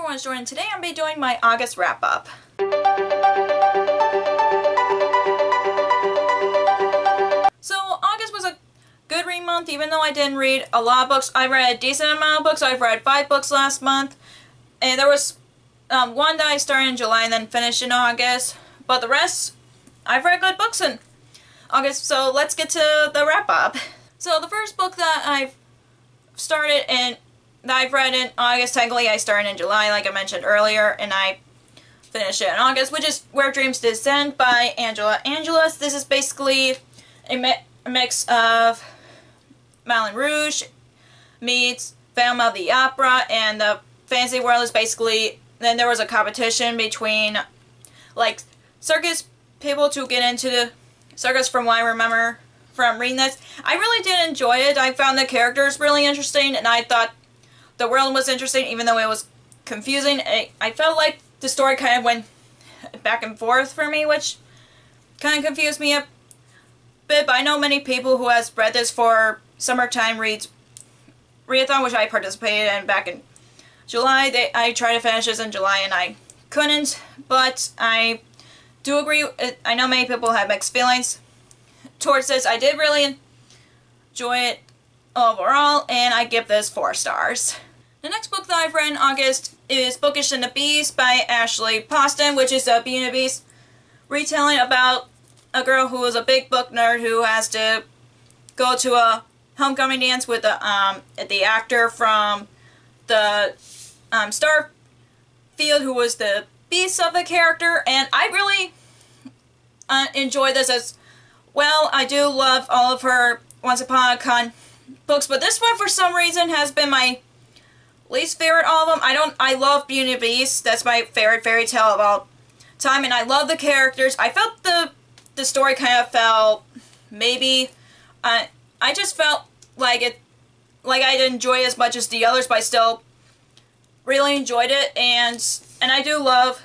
everyone, it's Jordan. Today I'm going to be doing my August wrap-up. So August was a good read month, even though I didn't read a lot of books. I read a decent amount of books. I've read 5 books last month, and there was one that I started in July and then finished in August. But the rest, I've read good books in August, so let's get to the wrap-up. So the first book that I've started and that I've read in August, technically I started in July, like I mentioned earlier, and I finished it in August, which is Where Dreams Descend by Angela Angelus. This is basically a mix of Moulin Rouge meets Phantom of the Opera, and the fantasy world is basically, then there was a competition between, like, circus people to get into the circus, from what I remember from reading this. I really did enjoy it. I found the characters really interesting, and I thought the world was interesting, even though it was confusing. I felt like the story kind of went back and forth for me, which kind of confused me a bit, but I know many people who has read this for summertime readathon, which I participated in back in July. I tried to finish this in July and I couldn't, but I do agree. I know many people have mixed feelings towards this. I did really enjoy it overall, and I give this 4 stars. The next book that I've read in August is Bookish and the Beast by Ashley Poston, which is a Beauty and the Beast retelling about a girl who is a big book nerd who has to go to a homecoming dance with the actor from the Starfield, who was the beast of the character, and I really enjoy this as well. I do love all of her Once Upon a Con books, but this one for some reason has been my least favorite of all of them. I love Beauty and the Beast. That's my favorite fairy tale of all time, and I love the characters. I felt the story kind of felt maybe I just felt like I didn't enjoy it as much as the others, but I still really enjoyed it, and I do love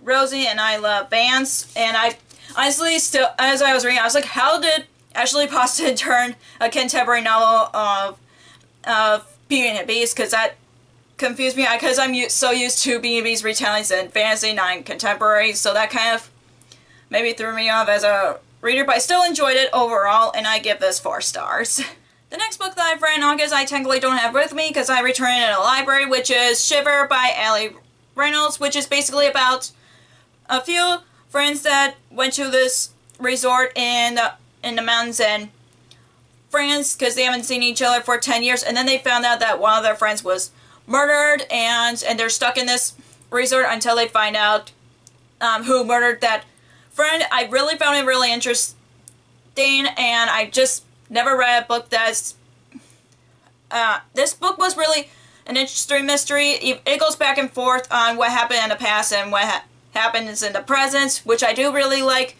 Rosie and I love Vance, and I honestly still, as I was reading, I was like, how did Ashley Poston turn a contemporary novel of Beauty and the Beast? Because that confused me, because I'm so used to Beauty and the Beast retellings in fantasy, not in contemporary, so that kind of maybe threw me off as a reader, but I still enjoyed it overall, and I give this 4 stars. The next book that I've read in August I technically don't have with me because I returned it at a library, which is Shiver by Allie Reynolds, which is basically about a few friends that went to this resort in the mountains in France because they haven't seen each other for 10 years, and then they found out that one of their friends was murdered, and they're stuck in this resort until they find out who murdered that friend. I really found it really interesting, and I just never read a book that's this book was really an interesting mystery. It goes back and forth on what happened in the past and what happens in the present, which I do really like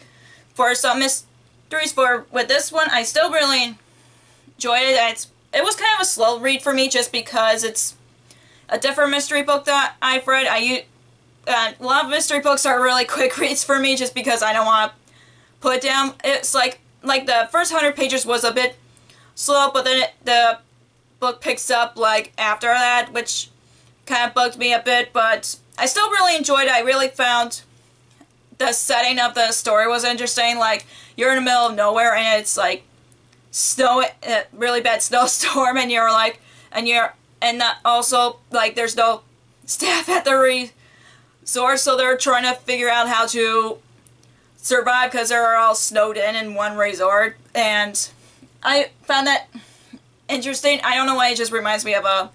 for some mysteries. With this one, I still really enjoyed it. It was kind of a slow read for me just because it's a different mystery book that I've read. A lot of mystery books are really quick reads for me just because I don't want to put it down. It's like the first 100 pages was a bit slow, but then the book picks up like after that, which kind of bugged me a bit, but I still really enjoyed it. I really found the setting of the story was interesting. Like, you're in the middle of nowhere and it's like snow, really bad snowstorm, and you're like, and also like there's no staff at the resort, so they're trying to figure out how to survive because they're all snowed in one resort, and I found that interesting. I don't know why, it just reminds me of a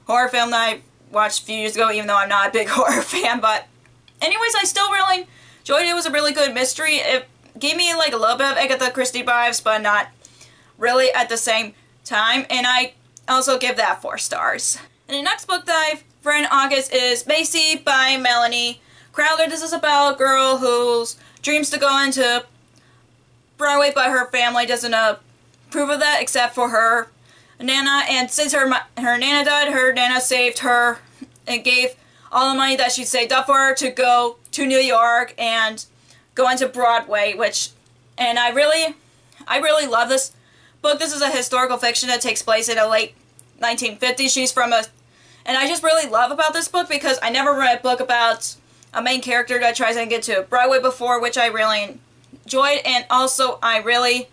horror film that I watched a few years ago, even though I'm not a big horror fan, but anyways, I still really enjoyed it. It was a really good mystery. It gave me like a little bit of Agatha Christie vibes, but not really at the same time, and I also give that 4 stars. And the next book that I've read in August is Macy by Melanie Crowther. This is about a girl who's dreams to go into Broadway, but her family doesn't approve of that except for her Nana, and since her Nana died, her Nana saved her and gave all the money that she saved up for her to go to New York and go into Broadway, and I really love this book. This is a historical fiction that takes place in the late 1950s. She's from a And I just really love about this book because I never read a book about a main character that tries to get to Broadway before, which I really enjoyed. And also, I really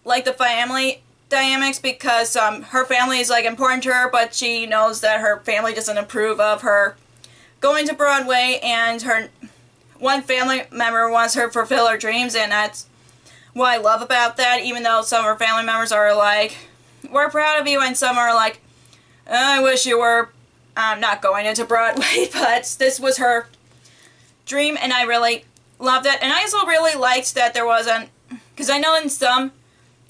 like the family dynamics because her family is like important to her, but she knows that her family doesn't approve of her going to Broadway, and her one family member wants her to fulfill her dreams, and that's what I love about that, even though some of her family members are like, we're proud of you, and some are like, I wish you were not going into Broadway, but this was her dream, and I really loved it. And I also really liked that there wasn't, because I know in some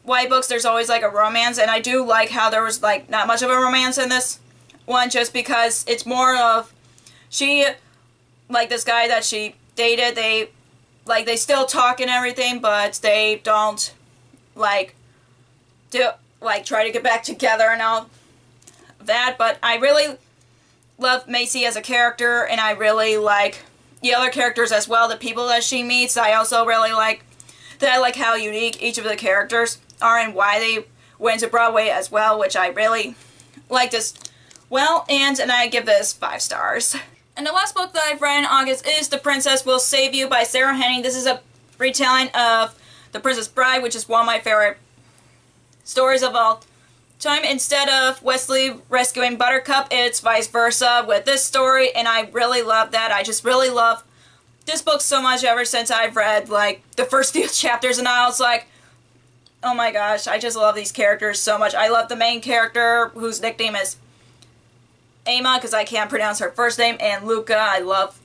YA books there's always like a romance, and I do like how there was like not much of a romance in this one, just because it's more of she, like this guy that she dated, they still talk and everything, but they don't like try to get back together and all that. But I really love Macy as a character, and I really like the other characters as well, the people that she meets. I also really like that. I like how unique each of the characters are and why they went to Broadway as well, which I really liked as well. And I give this 5 stars. And the last book that I've read in August is The Princess Will Save You by Sarah Henning. This is a retelling of The Princess Bride, which is one of my favorite stories of all time. Instead of Wesley rescuing Buttercup, it's vice versa with this story, and I really love that. I just really love this book so much ever since I've read like the first few chapters, and I was like, oh my gosh, I just love these characters so much. I love the main character, whose nickname is Emma, because I can't pronounce her first name, and Luca. I love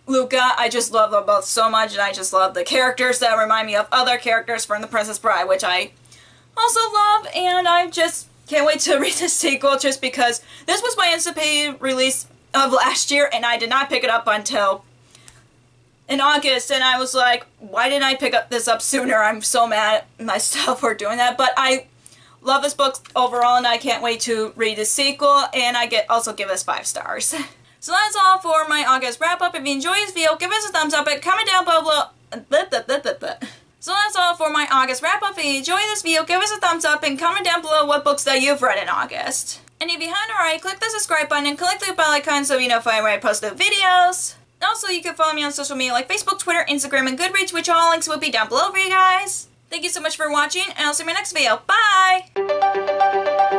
Luca. I just love them both so much, and I just love the characters that remind me of other characters from The Princess Bride, which I also love, and I just can't wait to read the sequel, just because this was my anticipated release of last year, and I did not pick it up until in August, and I was like, why didn't I pick this up sooner? I'm so mad at myself for doing that, but I love this book overall, and I can't wait to read the sequel, and I also give this 5 stars. So that's all for my August wrap-up. If you enjoyed this video, give us a thumbs up and comment down below. So that's all for my August wrap-up. If you enjoyed this video, give us a thumbs up and comment down below what books that you've read in August. And if you haven't already, click the subscribe button and click the bell icon so you know when I post new videos. Also, you can follow me on social media like Facebook, Twitter, Instagram, and Goodreads, which all links will be down below for you guys. Thank you so much for watching, and I'll see you in my next video. Bye!